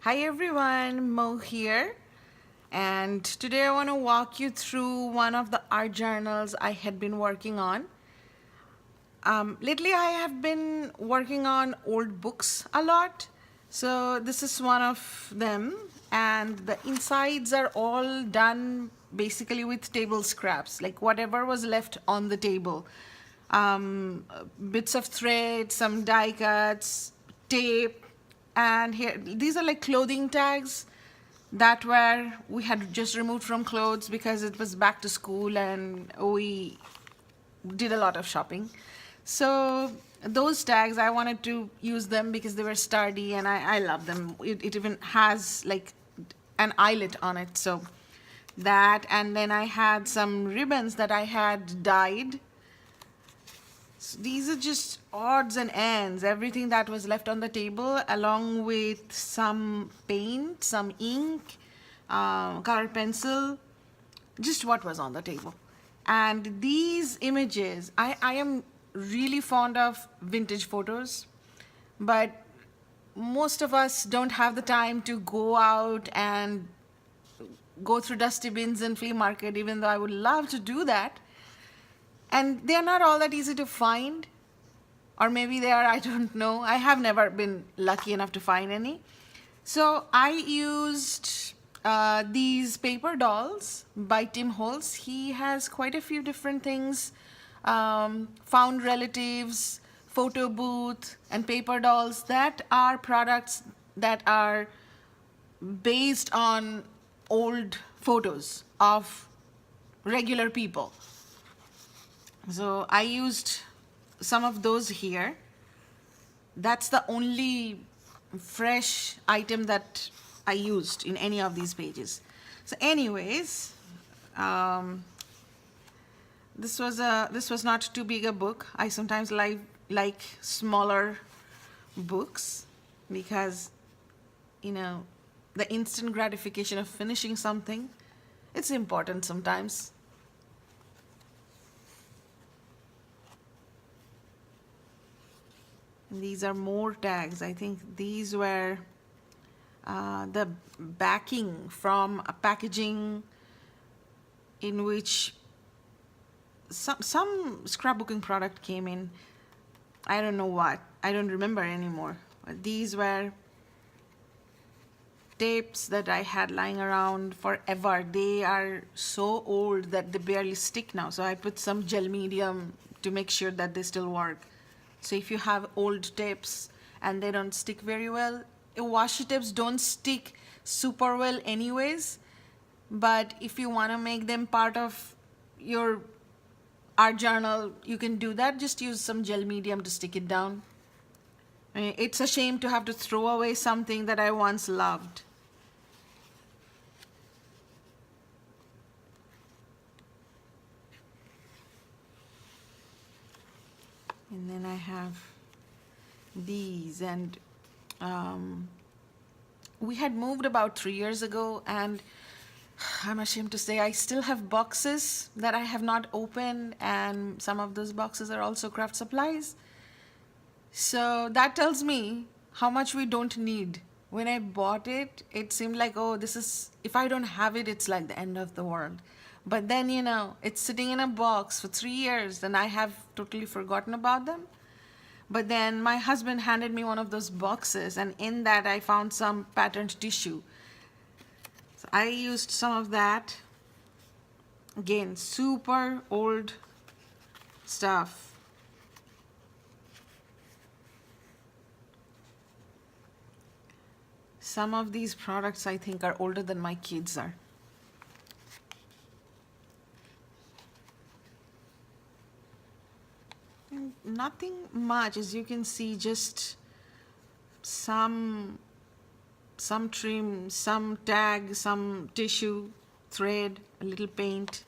Hi everyone, Mo here, and today I want to walk you through one of the art journals I had been working on. Lately I have been working on old books a lot, so this is one of them, and the insides are all done basically with table scraps, like whatever was left on the table. Bits of thread, some die cuts, tape, and here these are like clothing tags that were we had just removed from clothes because it was back to school and we did a lot of shopping. So those tags, I wanted to use them because they were sturdy and I love them. It even has like an eyelet on it. So that, and then I had some ribbons that I had dyed. So these are just odds and ends, everything that was left on the table, along with some paint, some ink, colored pencil, just what was on the table. And these images, I am really fond of vintage photos, but most of us don't have the time to go out and go through dusty bins and flea market, even though I would love to do that. And they are not all that easy to find, or maybe they are, I don't know. I have never been lucky enough to find any. So I used these paper dolls by Tim Holtz. He has quite a few different things, found relatives, photo booth, and paper dolls that are products that are based on old photos of regular people. So I used some of those here. That's the only fresh item that I used in any of these pages. So anyways, this was not too big a book. I sometimes like smaller books because, you know, the instant gratification of finishing something, it's important sometimes. These are more tags. I think these were the backing from a packaging in which some scrapbooking product came in. I don't know what. I don't remember anymore. But these were tapes that I had lying around forever. They are so old that they barely stick now. So I put some gel medium to make sure that they still work. So if you have old tapes and they don't stick very well, washi tapes don't stick super well anyways, but if you want to make them part of your art journal, you can do that. Just use some gel medium to stick it down. I mean, it's a shame to have to throw away something that I once loved. And then I have these, and we had moved about 3 years ago, and I'm ashamed to say I still have boxes that I have not opened, and some of those boxes are also craft supplies. So that tells me how much we don't need. When I bought it, it seemed like, oh, this is, if I don't have it, it's like the end of the world. But then, you know, it's sitting in a box for 3 years and I have totally forgotten about them. But then my husband handed me one of those boxes, and in that I found some patterned tissue. So I used some of that. Again, super old stuff. Some of these products I think are older than my kids are. Nothing much, as you can see, just some trim, some tag, some tissue, thread, a little paint.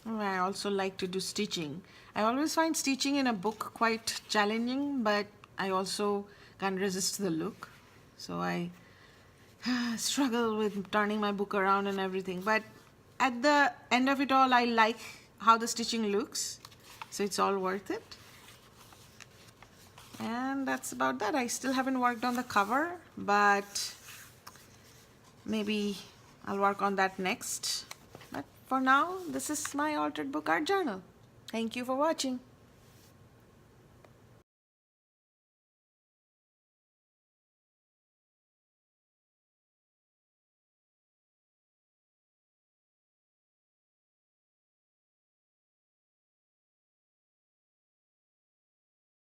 I also like to do stitching. I always find stitching in a book quite challenging, but I also can't resist the look. So I struggle with turning my book around and everything. But at the end of it all, I like how the stitching looks. So it's all worth it. And that's about that. I still haven't worked on the cover, but maybe I'll work on that next. But for now, this is my altered book art journal. Thank you for watching.